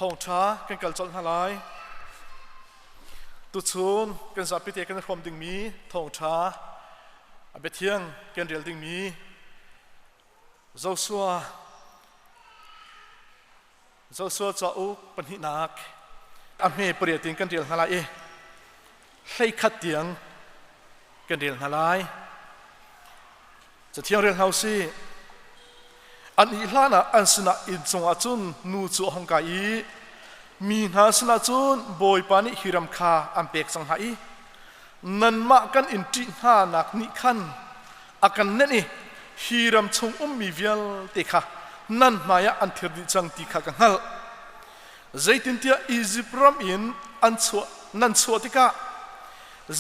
thong cha kan kal chol halai tu chun kan za pite kan khom ding mi thong cha abe thiang kan rel ding mi Joshua cha u panhi nak ame priatin kan rel halai hlei khat tiang kan rel halai cha thiang rel hausi an i hlana an sina in chunga chun nu chu hangkai mi na sina chun Bawipa ni hiram kha ampek sang hai nan ma kan in ti ha nak ni khan akan ne ni hiram chung mi vial te kha nan maya an thir di chang ti kha kan hal zaitin tia Egypt ram in an chu nan chu tika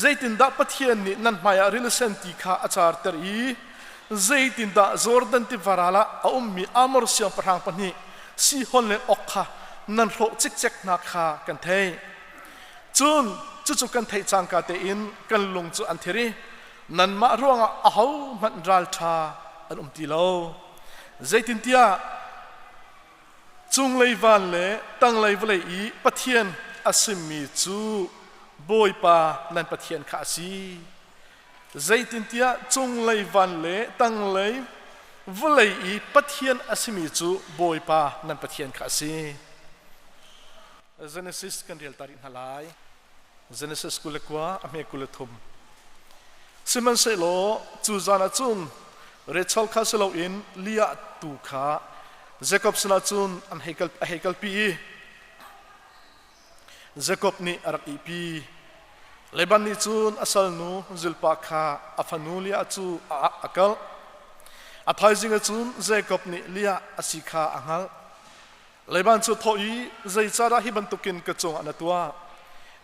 zaitin da pathian ni nan maya relation ti kha achar ter i zaitin da Jordan ti varala a ummi amor siang parang pani si hon le okha nan ro chik chek na kha kan thei chun chu kan thei chang ka te in kan lung chu an theri nan ma ronga a hau man ral tha an ti lo zaitin tia chung lei van le tang lei vle i pathian asimi chu Bawipa nan pathian kha si zaitin tia chung lei van le tang lei vlei i pathian asimi chu Bawipa nan pathian kha si Genesis kan rel tarin halai Genesis kulekwa ame kulethum siman se lo chu zana chun rechal kha selo in lia tu kha Jacob sna chun an hekel pi Jacob ni arak pi Leban ni chun asal nu zulpa kha afanulia chu akal athai chun Jacob ni lia asikha angal Leban chu thoi zai chara hi bantukin ka chong anatua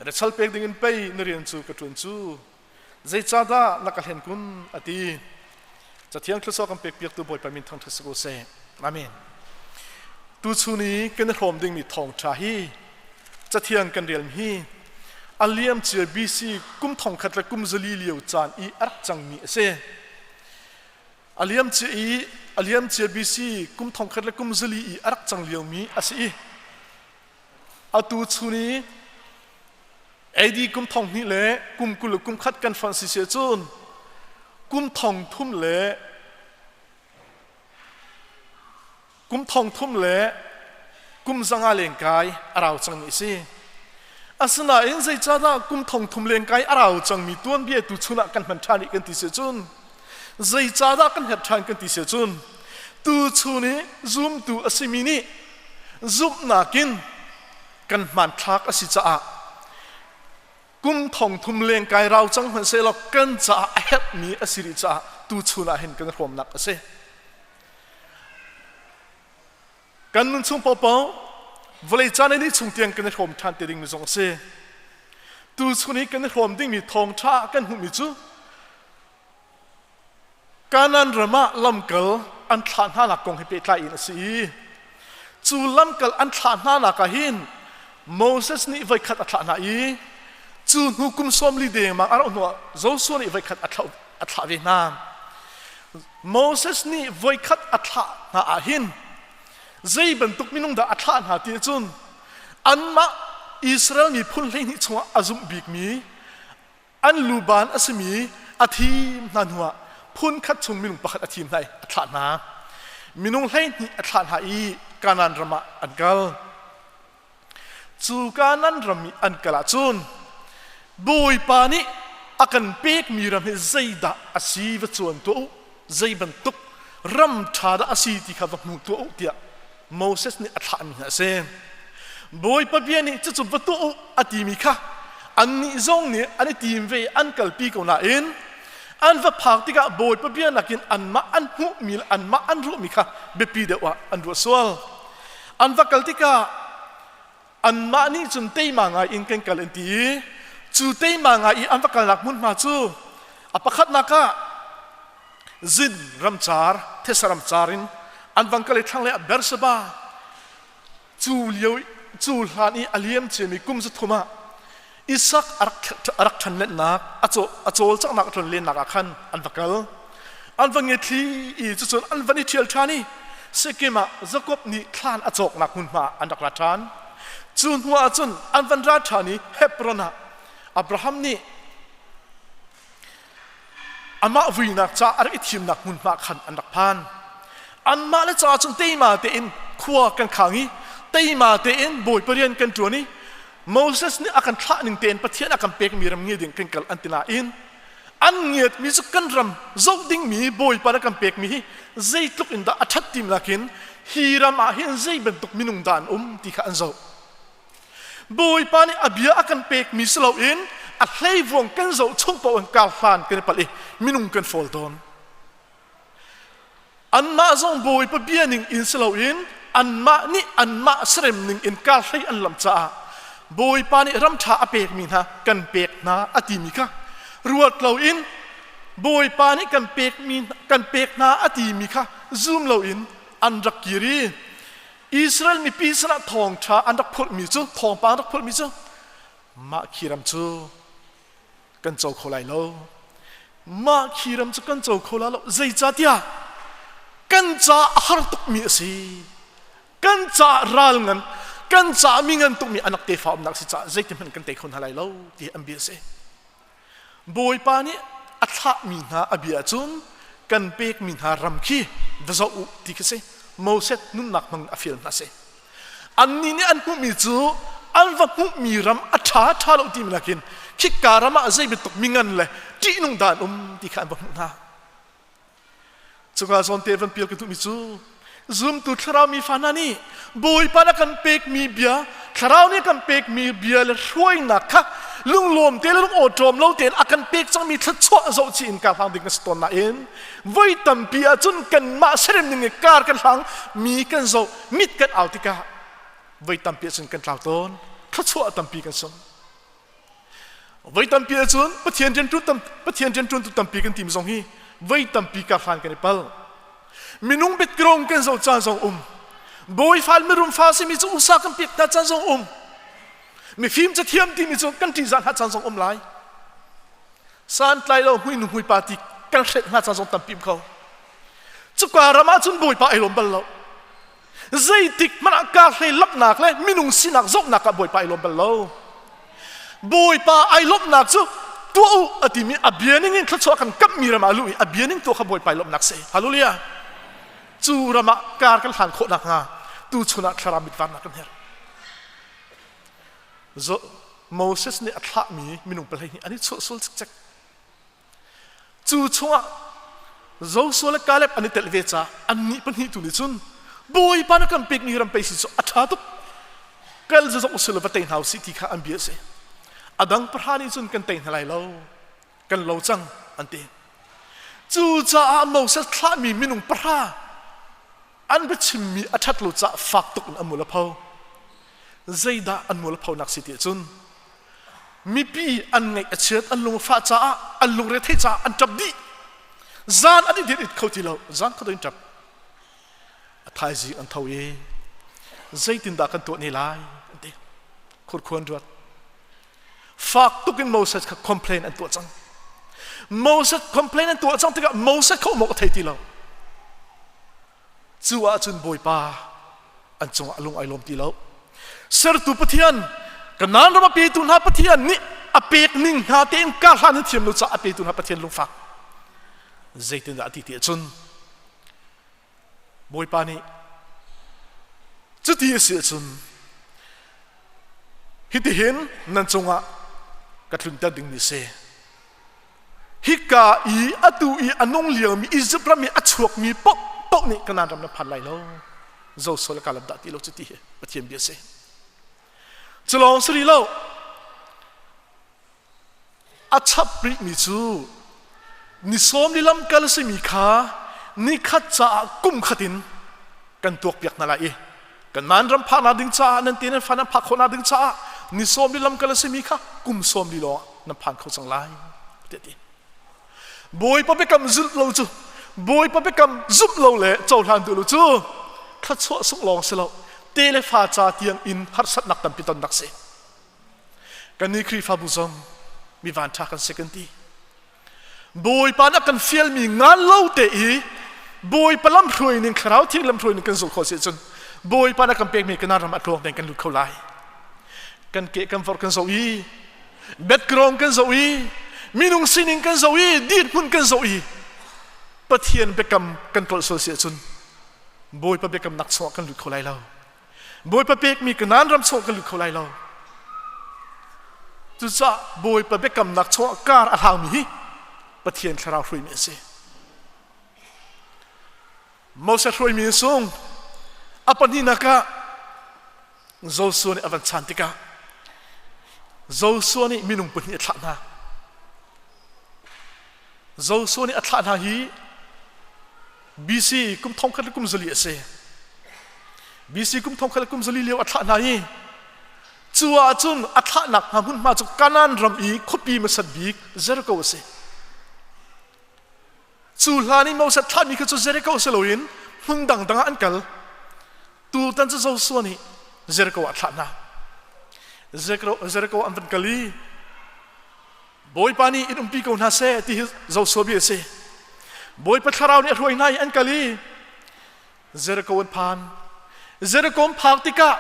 rechal pek dingin pei nerian chu ka tun chu zai chada nakal hen kun ati chathiang thlo kam pek pek tu Bawipa min thang thasgo se amen tu chuni ken rom ding mi thong tha hi chathiang kan rial hi aliam CEBC kum thong khat la kum zali liu chan i arak chang mi se aliam CEBC kum thong khat la kum zali i arak chang liu mi asi atu chuni edi kum thong ni le kum kul kum khat kan francis se chun kum thong thum le kum zanga lengkai arau chang mi se asna in zai chada kum thong thum lengkai arau chang mi tuan bia tu chuna kan man thani kan ti se chun zai chada kan het than kan ti se chun tu chuni zoom tu asimini zoom nakin kan man thak asi cha kum thong thum lengkai rau chang han se lo kan cha het mi asiri cha tu chuna hen kan rom nak ase kan nun chung pau vlei chan ni chung tiang kan rom than te ding mi zong se tu chuni kan rom ding mi thong tha kan hu mi chu kanan rama lamkal an thlan ha la kong he pe tla in si chu lamkal an thlan ha la ka hin Moses ni vai khat athla na i chu hukum som li de ma ar no Joshua ni vai khat athla ve na Moses ni vai khat athla na a hin zai ban tuk minung da athla na ti chun anma Israel mi phun lein hi chunga azum bik mi an luban asmi athim nanwa phun khat chung minung pakhat athim nai athla na minung lein ni athla na i kanan rama ankal chu kanan rami ankala chun Bawipa ni akan pek mi ram he zaida asi va chuan to zai ban tuk ram thada asi ti kha va mu to tia Moses ni athla mi ha se Bawipa bia ni chu va to ati mi kha an ni zong ni ani tim ve an kal pi ko na in an va phak tika Bawipa bia nakin an ma an hu mil an ma an ru mi kha be pi de wa an ru swal an va kal tika an ma ni chun tei ma nga in ken kal ti chu tei ma nga i an va kal nak mun ma chu apakhat na ka zin ramchar thesaram charin an wangkal thang le bersaba chu liu chu hlani aliam chemi kum zu thuma isak arak than le nak achol chak nak thon le nak khan an wakal an wange thi I chu chon an wani thial thani sekema Jacob ni thlan achok nak hun ma an dak la than จุนหัวจุนอันวันราชานีเฮบรอนะอับราฮัมนี่อามาวินักจ้าอะไรทีมนักมุนมาขันอันดักพันอันมาและจ้าจุนเตยมาเตอินขวากันขังนี้เตยมาเตอินบอยเปรียนกันตัวนี้โมเสสนี่อาการท่าหนึ่งเตนประเทศอาการเปกมีรำเงียดิ่งกันกัลอันตินาอินอันเงียดมีสุกันรำจงดิ่งมีบอยปานักการเปกมีใจตุกอินดาอัจฉริมลักินฮีรำอาหินใจเป็นตุกมินุงดานที่ข้าอันเจ้าบอยปานี่อภิยาอาการเปกมีสลาวอินอัดให้วงกันเจ้าช่วงปวันกาลฟานกันไปเลยมินุงกันฟอลดอนอันมาจงบอยปะเบียนิงอินสลาวอินอันมานี่อันมาเสริมนิงอินกาลให้อันลำจ้าบอยปานี่รำชาอเปกมีนะกันเปกนาอติมิกะรวดเราอินบอยปานี่กันเปกมีกันเปกนาอติมิกะซูมเราอินอันรักกิรีอิสราเอลมีปีศาจทองชาอันรักพลมีจูทองปางรักพลมีจูมาขีรำจูกันเจ้าโคไลโลมาขีรำจูกันเจ้าโคไลโลใจจ้าเดียกันจ้าฮาร์ตุกมีสิกันจ้ารัลงันกันจ้ามีเงินตุกมีอันนักเตะฟ้าอันนักสิจ้าใจที่มันกันเตะคนอะไรโลที่อันเบียสิบอยปานี่อัฐะมีนาอภิอาจุนกันเปกมีนารำคีดะเจ้าอุติกเสโมเสสนุ่นนักมังอฟิลนาเสอันนี้เนี่ยอันผู้มีจูอันว่าผู้มีรำอัฐะท่าเราที่มีนักินคิดการะมาใจเป็นตุกมีเงินเลยจีนุ่งดานที่ข้าบอกนะจุกอาจารย์เทวันเปียกตุกมีจูซูมตุทรามีฟานานี่บอยปานักกันเปกมีเบียทรานี่กันเปกมีเบียเลยช่วยนักค่ะลุงลมเตลลุงโอจอมเราเตนอากันเปกจังมีทัดชั่วโจจีนการทางดิ่งสตอนน่ะเองไว้ตั้มปีอาจุนกันมาเสด็จหนึ่งการกันทางมีกันโจมิดกันเอาติกาไว้ตั้มปีอาจุนกันกล่าวต้นทัดชั่วตั้มปีกันสมไว้ตั้มปีอาจุนปะเทียนเจนจุนตั้มปีกันทีมทรงฮีไว้ตั้มปีการทางกันในเปล่ามีนุ่งเป็ดกรงกันโจจานทรงบอยฟัลไม่รุมฟ้าสิมีจุอุสากันเปียกนัดจานทรงมีฟิล์มจะเทียมที่มีจุกันที่จานหัดจานทรงไลสานไกลเราหุยนุ่งหุยปาติกันเสร็จหัดจานทรงตั้มปีเขาจุกว่ารามาจุนบอยปาไอลมบัลเราใจติกมันอากาศเลยลับหนักเลยมีนุ่งสินักจกหนักกับบอยปาไอลมบัลเราบอยปาไอลมหนักจุตัวอติมีอเบียนิ่งทัดชัวกันกับมีรามาลุยอเบียนิ่งตัวขบอยปาไอลมหนักเสฮาลูเลียจูรามาการกันหันโคนักงาตูชุนักคารามิดวันนักกันเฮร์โมเสสเนี่ยอัฐะมีนุ่งเปล่าอันนี้สู้จักจู่ชัวเราสู้และกาเล็บอันนี้เตลเวจ้าอันนี้เป็นหิตุนิจุนบอยปานักกันเป็กนี่รำไปสิอัฐะตุกกัลจะอุศลวัตเตนเฮาสิที่ข้าอันเบียเสอดังประหารนิจุนกันเตนอะไรเรากันเราจังอันเตจู่จ้าโมเสสทะมีนุ่งประหารอันเป็นชิมมีอัฐะเราจะฟักตุกอันมุลพาวใจด่าอันมุลพาวนักสิทธิ์จุนมีปีอันไงเชิดอันลงฟ้าจ้าอันลงเรทจ้าอันจับดีจานอันนี้เด็ดเขาที่เราจานเขาต้องจับท้ายจีอันเท่าเย่ใจตินด่ากันตัวนี้ไล่เด็กควรด้วยฝากตุกินโมเสสเขาคอมเพลนอันตัวจังโมเสสคอมเพลนอันตัวจังที่กับโมเสสเขาบอกไทยที่เราจูอาจุนบอยปาอันจงอารมณ์ไอลมที่เราเสร์ตุปะเทียนกันนั้นเราไปตุนหาปะเทียนนี่อเปกนิ่งหาเต็มการหันเทียมเราจะอเปกตุนหาปะเทียนลงฝักใจตินดาติเตียจุนบอยปานี่จุดที่เสียจุนฮิตเห็นนั่นจงอ่ะกัดลุนตัดดึงนิเสฮิกาอีอัตุอีอันนงเลียวมีอิจิปต์มีอัจฉริมีปกนี่กันนั้นรำนับพันไหลแล้วเจ้าโซลกาลับดัติเราจุดที่ปะเทียนเบียเสจะลองสิริเราอัชปริมิจูนิสอมนิลำกัลสิมิขานิขัดจ่ากุมขัดินกันตัวเปียกนั่นแหละกันนั้นรำพานาดึงจ่านั่นตีนั่นฟันนั่นพักคนนาดึงจ่านิสอมนิลำกัลสิมิขากุมสอมนิลอนั่นผ่านเขาจังไรเด็ดบอยปะไปกำจุดเราจูบอยปะไปกำจุดเราเลยเจ้าทานตัวเราจูขัดชั่วสุกลองเสลาเตเลฟ้าจ่าเตียงอินฮัดสัตนักตันปิตันนักเสกันนี่คือฟาบุซอมมีวันทักกันเซกันตีบอยปานักกันเฟียลมีงานเล่าเตอีบอยปลำพรวยหนึ่งคราวที่ลำพรวยหนึ่งกันสุขโคเสียจนบอยปานักกันเปกมีกันนารำอัดลวงแต่กันหลุดเข้าไล่ กันเกะกันฟอร์กันโซอีเบ็ดกรองกันโซอีมีนุ่งสินิงกันโซอีดีดหุ่นกันโซอีปะเทียนไปกำกันกลโซเสียจุนบอยปะเบกำนักสวกันหลุดเขาไล่เราบอยปะเบกมีกันนั้นรำสวกันหลุดเขาไล่เราจุดจ้าบอยปะเบกำนักสวการอาหารมีปะเทียนคราวรวยมีเสียมอสรวยมีส่งอปันหินักะโจส่วนอวันชันติกะโจส่วนนี้มีนุ่งปุ่นอัฐานะโจส่วนนี้อัฐานะฮีบีซีกุมทองคัดกุมจลีเสบีซีกุมทองคัดกุมจลีเลี้ยวอัฐานะฮีจัวจุนอัฐานักหามุนมาจุกานันรำอีคบปีมาสัดบีกเจริโกเสจูลานี่มาสัดท่ามีก็จะเจริโกเสลวินมึงดังอันกัลตูตันจะโจส่วนนี้เจริโกอัฐานะเจริโกอันตันกัลีบอยปานีอินปีโกนาเซที่โจส่วนบีเสบอยปัทราวนี่รวยนายอันกัลีเจริโกนพานเจริโกนพากติกะ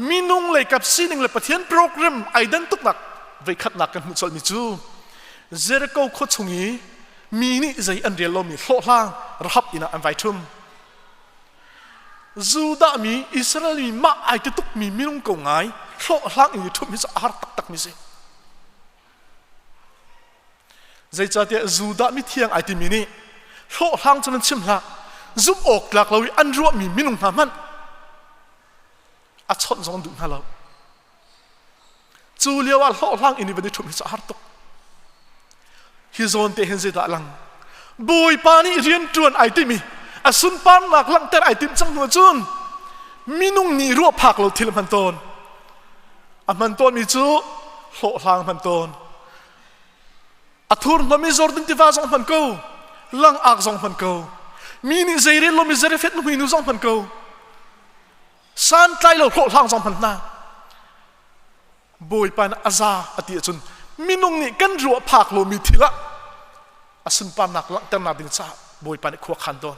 มีนุ่งเลยกับซีนึงเลยปะเทียนโปรแกรมไอเดนตุกหนักไว้ขัดหนักกันมุสลิมจูเจริโกโคชงงี้มีนี่ใจอันเดียลมีโลล่างรับอินะอันไวทุ่มจูดามีอิสราเอลมีมาไอตุกมีนุ่งกงไงโลล่างอินะทุ่มมีจะอาร์ตักมีสิใจจัดเดียจูดามีเทียงไอติมีนี่โลล่างจะนั้นชิมละจุบออกหลักเราอันรัวมีนุ่งหามันอัดชนสองดุนฮะเราจูเลียวว่าโลล่างอินี่วันนี้ทุ่มมีจะอาร์ตักฮิโซนเตหินเซตาลังบุยปานีเรียนจวนไอติมีอาสุนปานหลักลังแต่ไอติมจังหัวจุนมีนุ่งนีรัวผักเราทิลมันโตนมันโตนมีจูโลลางมันโตนอัทุรนมีจอร์ดันติฟาซองมันกูลังอักซองมันกูมีนิเซเรลมีเซเรเฟตมีนุซองมันกูสันไตเราโลลางซองมันนาบุยปานอาซาอติจุนมีนุ่งนี่กันรัวผักเรามีทิละอาสุนปานหลักลังแต่นาดินซาบุยปานขวขันโดน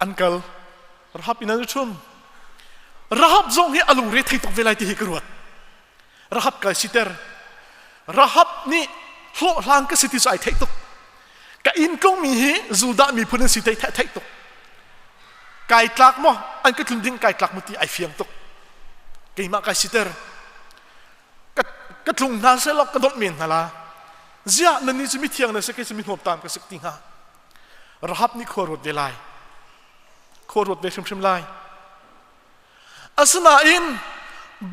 อันกัลรับอินันชุ่มรับจงให้อารมณ์เรทัยตกเวลาที่ฮิกรวดรับกายสิเตอร์รับนี่โลลางก็สิทธิใจทัยตกกอินก็มีฮิจูดามีพูนสิทธิทัยตกกายตลักมั้งอันก็ถึงดิ้งกายตลักมุติไอเฟียงตกกายมากายสิเตอร์ก็ถึงน่าเสียล็อกก็ต้องมีนั่นละเจ้านั่นนี่จะมีเทียงนั่นสักแค่จะมีหัวตามก็สักทีฮะรับนี่ขวดรถเวลาขวดรถเวชมไลอาสนาอิน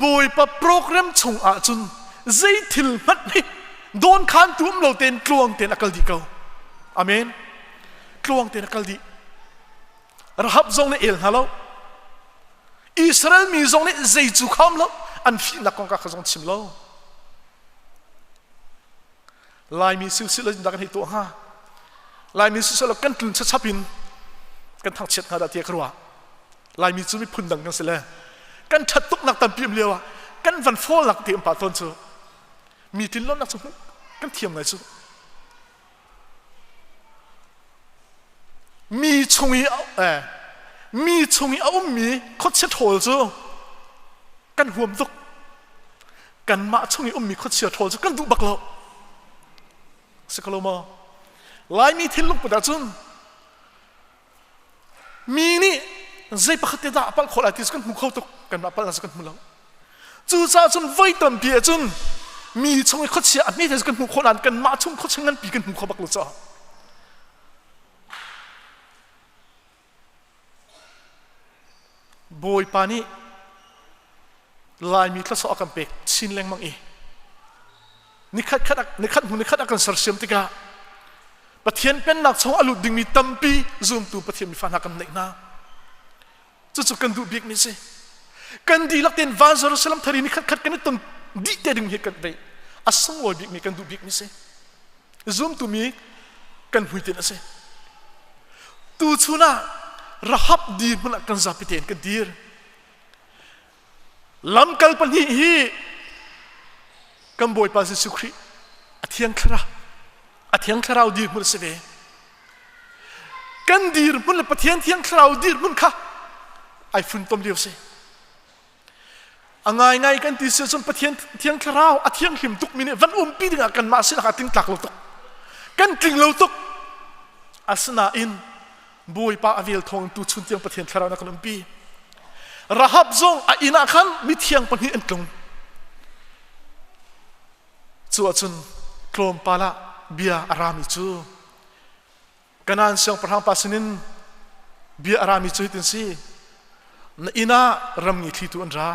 บุยปะโปรแกรมชงอาจุนใจทิลมัดนี่โดนขันตุ้มเราเต็นกลวงเต็นอักลดีเก่าอาเมนกลวงเต็นอักลดีรับจงในเอลฮะเราอิสราเอลมีจงในใจจุคำเราอันฟินักกองกาขจงชิมเราลายมีสิ่งสิ่งเราดักให้ตัวฮะลายมีสิ่งสิ่งเรากันตุนชัดพินกันทางเช็ดหาดาเทียครัวลายมีจุดมีพุ่นดังกันเสียเลยกันชัดตุกนักตันเปียมเลียวกันวันฟ้อหลักเทียมป่าต้นจูมีทิ้งล้นนักสมุนกันเทียมไงจูมีชงอีมีชงอีเอามีเขาเช็ดโถจูกันห่วมตุกกันมาชงอีมีเขาเช็ดโถจูกันดูบักเราสกลมาลายมีทิ้งลงไปด้านจุนมีนี่ใจปกติด่าปัลขอลายที่สกันมุขเขาตกกันมาปัลสกันมุขเราจู่จ้าจุนไว้ตันเบียจุนมีชงไอ้ขดเชียไม่ได้สกันมุขคนนั้นกันมาชงขดเชียงั้นปีกันมุขเขาบักลุจ้าบอยปานี่ลายมีทศกัมเป็กชินแรงมังอีนิคัดอาการสารเสียมติกาปะเทียนเป็นหนักชงอลุดดึงมีตัมปีซูมตูปะเทียนมีฟันหักกันเล็กน้าจุดกันดูเบียกมิเซกันดีลักเต็นวาซารุสลามทารีนิคัดกันนี่ต้นดีเตดึงเหตุกันไปอาสังวอเบียกมีกันดูเบียกมิเซซูมตูมีกันหุยเตนเซตูชูน่ารับดีมันกันจับพิเตนกันดีลำกัลปนีฮีกัมบอยปาซิสุครีอธิยังคราดีมันเสวกันดีมันเลยปะเทียนเทียงคราวดีมันค่ะไอฝุ่นต้มเดียวเส ngay kan ti se chun pathian thiang tharau a thiang hlim tuk mine van pi dinga kan ma sin ka ting tlak lo tuk kan tling lo tuk asna in Bawipa avil thong tu chun tiang pathian tharau na kan pi rahab zong a ina khan mi thiang pani an tlung chu achun klom pala bia arami chu kanan siang parhang pasinin bia arami chu tin si na ina ram ni thi tu an ra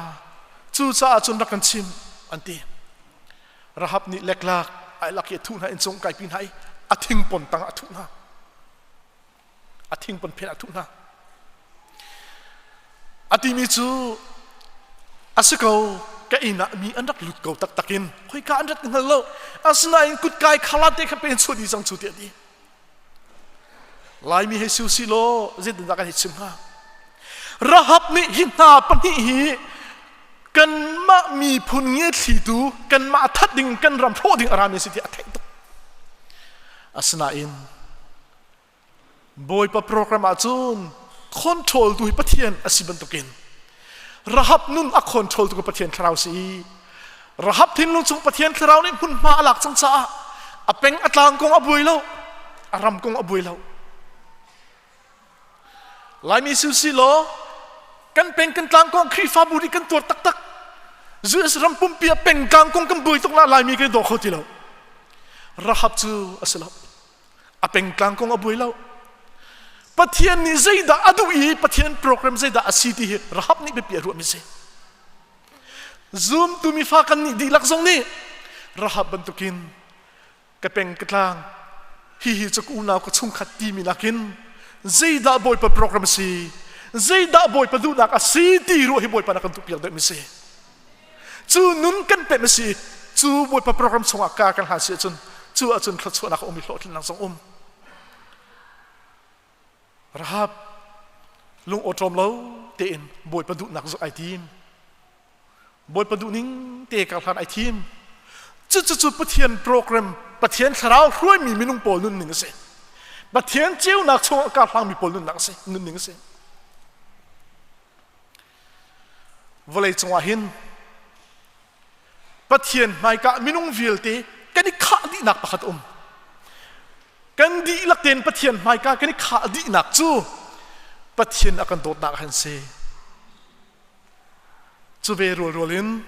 chu cha achun rakan chim anti rahab ni leklak ai laki thu na in chong kai pin hai athing pon tang athu na athing pon phen athu na ati mi chu asiko ka ina mi andak lut ko tak takin khoi ka andat ngal lo asna in kut kai khala te kha pen chu di jang chu te di lai mi he siu si lo zit da ka hi chim ha rahab ni hinna pani hi kan ma mi phun nge thi tu kan ma that ding kan ram tho ding arami si ti athai tu asna in Bawipa program a chun control tu hi pathian asiban tukin rahab nun a control tu ko pathian tharau si rahab thin lung chung pathian tharau ni hun ma alak chang cha a peng atlang kong a builo aram kong a builo lai mi su si lo kan peng kan tlang kong khri fa buri kan tur tak tak zus ram pum pia peng kang kong kan bui tok la lai mi ke do khoti lo rahab chu asala a peng tlang kong a builo pathian ni zaida adui pathian program zaida asiti hi rahab ni be piaru mi se zoom tu mi fa kan ni dilak zong ni rahab bantukin kapeng katlang hi chak una ko chung khat ti mi nakin zaida Bawipa program si zaida Bawipa du nak asiti ru hi Bawipa nakan tu piak de mi se chu nun kan pe mi si chu Bawipa program chunga ka kan ha si chu achun thla chu nak omi hlot nang zong rahab lung otrom lo te in Bawipa du nak zo ai tim Bawipa du ning te ka hlan ai tim chu pathian program pathian tharau hroi mi minung pol nun ning se pathian cheu nak chong ka hlang mi pol nun nak se nun ning se volei chungwa hin pathian mai ka minung vil te kani kha di nak pakhat kan di lakten pathian mai ka kani kha di nak chu pathian akan dot nak han se chu ve rolin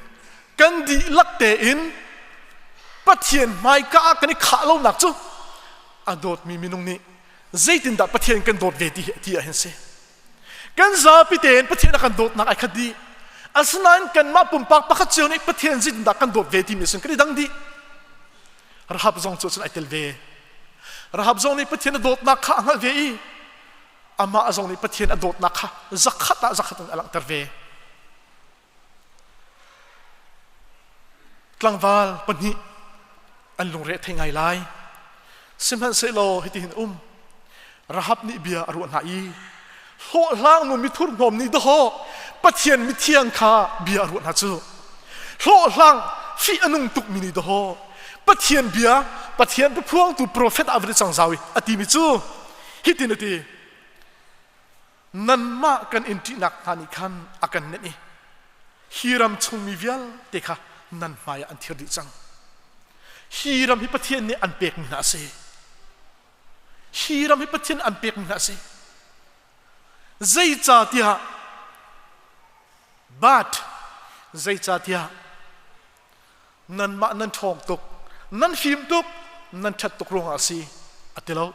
kan di lakte in pathian mai ka kani kha lo nak chu adot mi minung ni zaitin da pathian kan dot ve ti han se kan za piten pathian akan dot nak ai khadi asnan kan ma pumpak pakhat chu ni pathian zin da kan dot ve ti mi sun kani dang di rahab zong chu chun ai tel ve rahab zong ni pathian dot nak kha ngal ve i ama zong ni pathian dot nak kha zakhat alang tar ve tlangwal pani an lung re thai ngai lai simhan se lo hitin rahab ni bia aru na i ho lang no mi thur nom ni do ho pathian mi thiang kha bia aru na chu ho lang fi anung tuk mi ni do ho pathian bia pathian pu phuang tu prophet avri chang zawi ati mi chu hitin ati nan ma kan inti nak thani khan akan ne ni hiram chung mi vial te kha nan maya an thir di chang hiram hi pathian ni an pek na se hiram hi pathian an pek na se zai cha tia bat zai cha tia nan ma nan thong tuk nan phim tuk nan that tuk rong asi atelo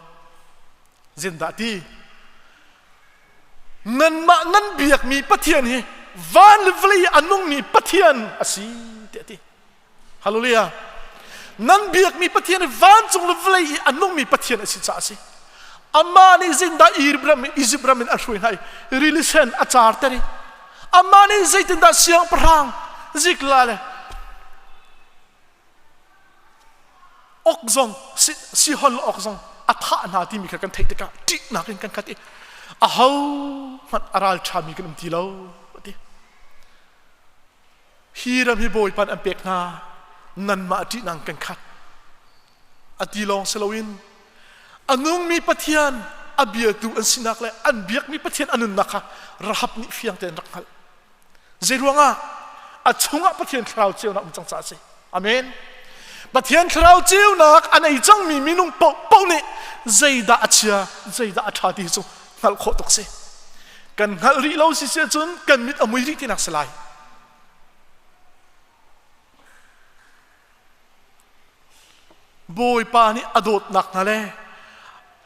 zinda ti nan ma nan biak mi pathian hi van levli anung mi pathian asi ti hallelujah nan biak mi pathian van chung levli anung mi pathian asi cha asi amani zinda Ibrahim ashuin hai relisen achar tari amani zaitinda siang prang ziklale okzong si hol okzong atha na ti mi kan thai te ka ti na kan khati a hau man aral chami kan ti lo ti hiram hi boy pan ampek na nan ma ti nang kan khat ati long selawin anung mi pathian abia tu an sinak le an biak mi pathian anun nakha rahab ni fiang ten rakal zeruanga อาชุงะประเทศคราวเจียวนักจังจ้าสิอเมนประเทศคราวเจียวนักอันไหนจังมีนุ่งเป่านี่ใจด่าเชียใจด่าชาติสุงัลโคตกสิกันงัลริเลาสิเสียจนกันมิดอมวยริที่นักสลายโบยปานี่อดดหนักนั่นแหละ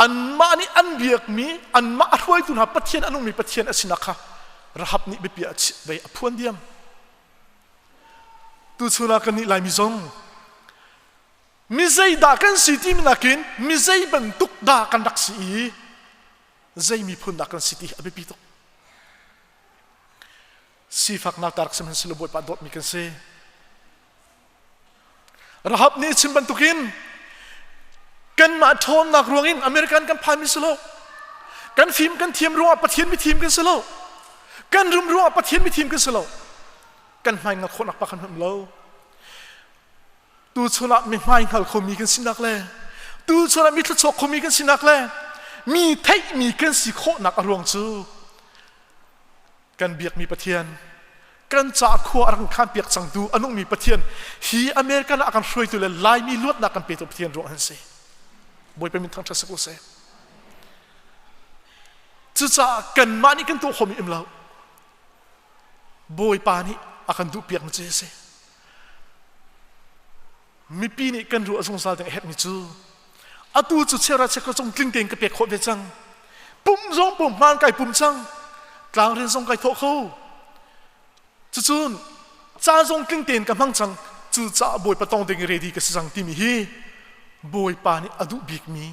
อันมานี่อันเบียกมีอันมาอร่อยตุนหาประเทศอันนู้นมีประเทศอสินักค่ะระหับนี่ไปเปียไปอพวนเดียมตุสุนักนี่ลายมิซงมิใจด่ากันสิที่มินักินมิใจบรรทุกด่ากันดักสีใจมีพุนด่ากันสิที่อภิปิโตสีฝักนาตาร์กสมัยสิลบวยปาดดมีกันเซระหับนี่ชิมบรรทุกินกันมาทนนักรวงอินอเมริกันกันพายมิสโลกันฟิล์มกันเทียมรัวประเทศมีทีมกันสโลกันรุมรัวประเทศมีทีมกันสโลกันไม่งักคนนักปะกันหุ่มโลตูชนะไม่งักคนมีกันสินักเลยตูชนะมีทุกโศกคนมีกันสินักเลยมีไทยมีกันสิโคนักอรวงจูกันเบียกมีประเทศกันจากขั้วอันข้ามเปียกสังดูอันนู้นมีประเทศฮีอเมริกันอาการช่วยตัวเลยลายมีลวดนักกันเปียกประเทศรวงหันเสบอยไปมีทางทัศกุเสจะจากกันมานี่กันตัวขมิมแล้วบอยปานี่อาการดูเปียกมันเจเสมีปีนี้กันรู้สงสารแต่เฮ็ดมิจูอาตูจุดเชื่อราชก็จงกลิ้งเตียงกับเปียกโคเวจังปุ่มจงปุ่มมันไก่ปุ่มจังกลางเรียนจงไก่โถเขาจุนจ้าจงกลิ้งเตียงกับมังจังจุจ้าบอยประตองเตียงเรดีกับสังติมีฮีบอยปานี่อดุบิกมี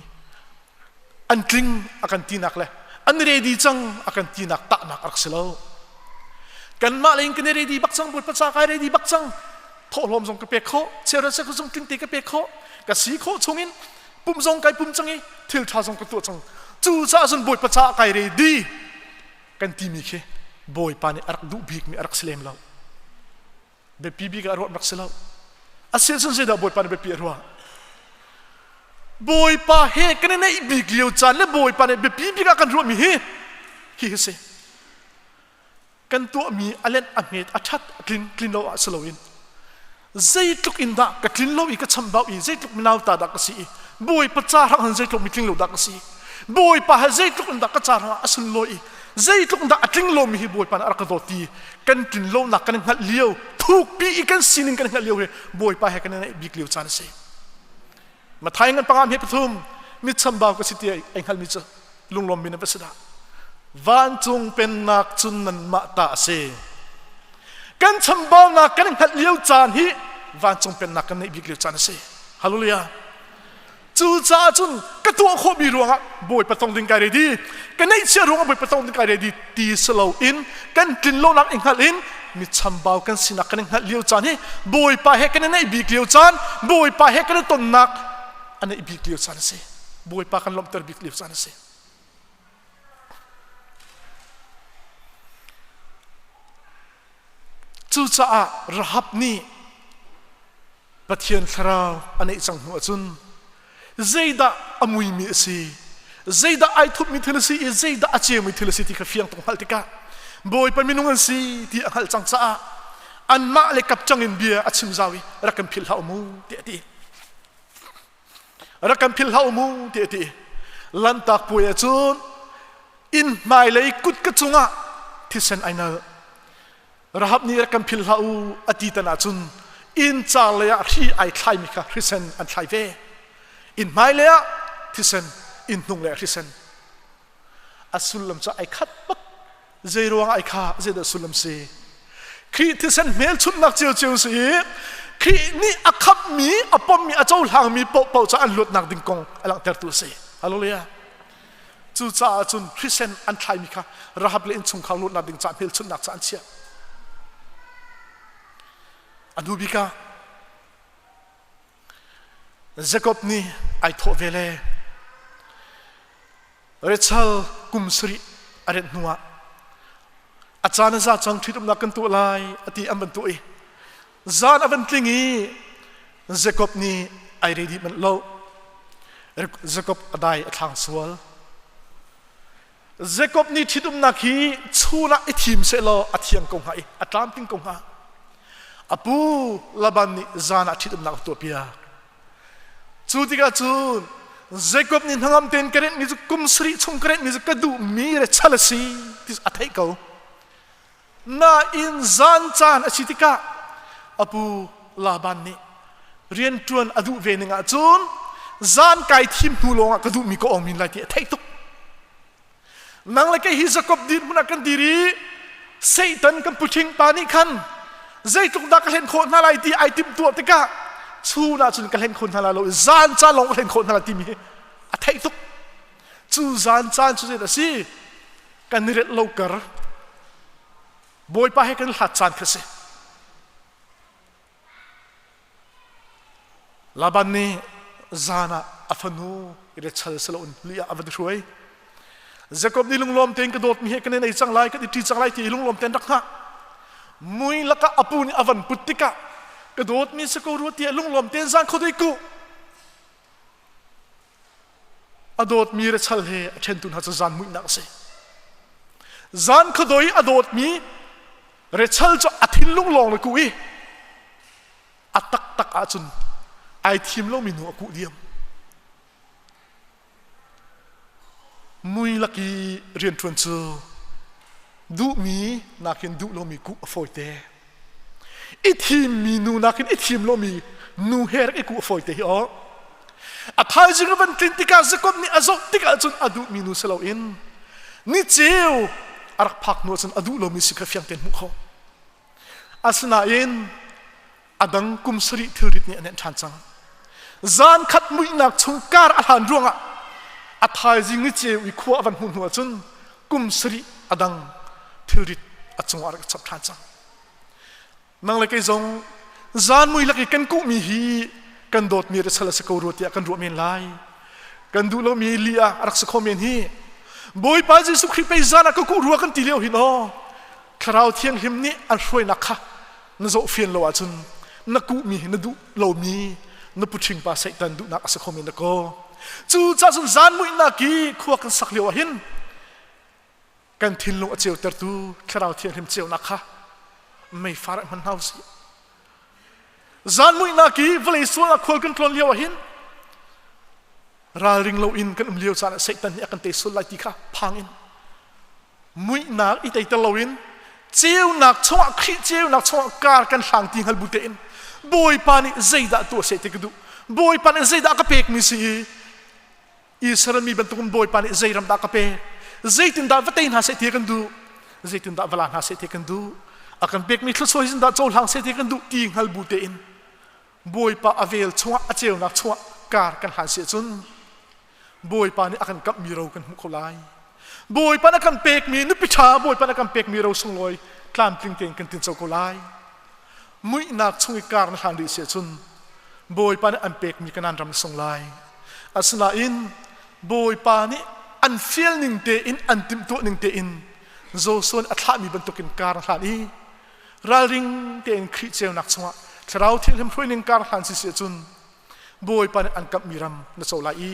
อันกลิ้งอาการตีนักเลยอันเรดีจังอาการตีนักตะนักอักเสลกันมาเลยกันเรดีบักจังบอยประชากายเรดีบักจังโถลมจงกระเปียกเขาเชื่อราชก็จงกลิ้งเตียงกับเปียกเขากับสีเขาชงอินปุ่มจงไก่ปุ่มจังอีทิลชาจงกระตัวจังจูจ้าจนบอยประชากายเรดีกันตีมีเคบอยปานี่อักดุบิกมีอักเสลมแล้วเบปีบีกับอรวดอักเสลแล้วอาเซียนสันเสดาบอยปานี่เบปีอรวดบอยปาเฮกันในบิกเลียวจานและบอยปานี่เบปีบีกับกันรวดมีเฮฮีเสกันตัวมีอเลนอเมดอัชัดกลินโลอัสโลอินใจตุกอินดากกลินโลอีกชัมบาอีใจตุกมินาวตาดักสีบอยปะจารังใจตุกมิกลินโลดักสีบอยปาใจตุกอินดากกจารังอัสโลอีใจตุกอินดากกลินโลมีฮีบอยปานี่อักโดตีกันกลินโลนักกันหัดเลี้ยวทุกปีอีกันสินิงกันหัดเลี้ยวเฮบอยปาเฮกันในบิกเลียวจานเสมาไทยงันปังอามเฮปทุมมิชัมบาวก็สิเตียเองฮัลมิจลุงลมมินเปสดาวันจงเป็นนักจุนนันมาตาเสกันชัมบาวนักกันหัดเลี้ยวจานฮีวันจงเป็นนักกันในบิกเลียวจานเสฮาลูลียาจูจ้าจุนกระตัวโคบีรวงอ่ะบอยประตองดิงการดีกันในเชื่อรวงอ่ะบอยประตองดิงการดีตีสโลอินกันกินโลนักเองฮัดอินมิชัมบาวกันสินักกันหัดเลี้ยวจานฮีบอยปาเฮกันในบิกเลียวจานบอยปาเฮกันในต้นนักอันนี้บิกเลียวจานเสบอยปากันลมเตอร์บิกเลียวจานเสจูจ้าระหับนี่ประเทศคราวอันนี้จังหัวจุนใจด่าอมุยมีสิใจด่าไอทุบมีเทลสีใจด่าอาเจียมีเทลสีที่เขาเฟียงตรงฮัลติกาบอยเป็นมินุงันสีที่ฮัลจังจ้าอันมาเลยกับจังอินเบียอาชิมจาวีรักกันพิลฮามูเดียดีรักกันพิลฮามูเดียดีลันตักป่วยจุนอินไม่เลยกุดกระจุงะที่เซนไอเนอร์ระหับนี้รักกันพิลฮาอูอดีตนาจุนอินจาเลยที่ไอคลายมิค่ะที่เซนอันคลายเวอินไม่เลยที่เซนอินนุ่งเลยที่เซนอัสุลลัมจะไอคัดปักเจรวงไอข้าเจดสุลลัมซีคีที่เซนเมลชุดนักเจียวเจียวสีคีนี่อักขับมีอปอมมีอาเจ้าหางมีเป่าจะอันหลุดนักดิ่งกงอันหลังเตอร์ตัวสีฮัลโหลเลยจูจ้าจุนที่เซนอันคลายมิค่ะระหับเลยอินชุงเขาหลุดนักดิ่งจะเมลชุดนักจะอันเชียอันดูบิกาเจคอบนี่ไอโทเวเลเรเชลกุมสรีอเรนนัวอาจารย์จะจังที่ตำนักกันตัวลายอดีอันเป็นตัวอีจานอันเป็นติงีเจคอบนี่ไอเรดีมันโลเจคอบอได้ทางสวลเจคอบนี่ที่ตำนักฮีชูนักไอทีมเซโลอเทียงกงหายอัตลามติงกงหา apu laban ni zana thitum nak to pia chu tika chun Jacob ni hangam ten keret mi chu kum sri chung keret mi chu kadu mi re chalasi tis athai ko na in zan chan achitika apu laban ni rian tuan adu veninga chun zan kai thim hulonga kadu mi ko omin lai ti athai tuk nang la ke hi Jacob dir muna kan diri Satan kan puthing pani khan zaituk da kalen kho na lai ti ai tim tu tika chu na chun kalen kho na la lo zan cha long kalen kho na la ti mi athai tuk chu zan chan chu da si kan ret lo kar boy pa he kan hat chan khase laban ni zana afanu ire chal salon lia avad ruai Jacob ni lunglom ten ka dot mi he kan nei chang lai ka ti chang lai ti lunglom ten dak ha mui laka apu ni avan putika ka dot mi se ko ru ti lunglom ten zan khodoi ku adot mi re chal he athen tun ha cha zan mui nak se zan khodoi adot mi re chal cho athin lunglong le ku i atak tak a chun ai thim lo mi nu ku diam mui laki rian thuan chu du mi nakin du lo mi ku foite ithim mi nu nakin ithim lo mi nu her ke ku foite hi o athai jing ban tin tika Jacob ni azok tika chun adu mi nu selo in ni cheu arak phak no chun adu lo mi sikha fyang ten mu kho asna in adang kum sri thirit ni anen than chang zan khat mui nak chungkar ahan ruanga athai jing ni cheu i khwa van hun hu chun kum sri adang thirit achung arak chap than chang nang le ke zong zan mui laki kan ku mi hi kan dot mi re sala se ko rotia kan ro men lai kan du lo mi lia arak se khomen hi boy pa Jesu Christ pe zana ko ku ru kan ti leo hi no kharau thiang him ni an hroi na kha na zo fian lo achun na ku mi na du lo mi na puthing pa Satan du na ase khomen ko chu cha sun zan mui na ki khuwa kan sak leo hin kan thin lo acheu ter tu kharau thiang him cheu na kha mai far man house zan mui na ki vlei so na khol kan klon leo hin ral ring lo in kan leo cha Satan ya kan te sul lai ti kha phangin mui na i te te lo in cheu nak chwa khi cheu nak chwa kar kan hlang ting hal bute in boy pani zeida to se te du boy pani zeida ka pek mi si Israel mi bentukun boy pani zeiram da ka pe zeitin da vatein ha se te kan du zeitin da valan ha se te kan du akan pek mi thlu soisin da chol hang se te kan du ting hal bute in boy pa avel chwa acheu nak chwa kar kan han se chun boy pani akan kap mi ro kan mu kholai boy pana kan pek mi nu picha boy pana kan pek mi ro sung loi tlam tling teng kan tin chau kholai mui nak chungi kar na han ri se chun boy pana an pek mi kan an ram sung lai asna in boy pani an fiel ning te in an tim to ning te in zo son athla mi ban tokin kar han i ral ring te in khri cheu nak chwa thrau thil hem phoi ning kar han si se chun boy pana an kap mi ram na chau lai i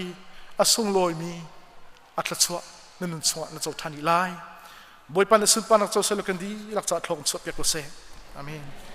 asung loi mi atla chwa nun chwa na chau thani lai boy pana sun pana chau selo kan di lak cha thlong chwa pek lo se amen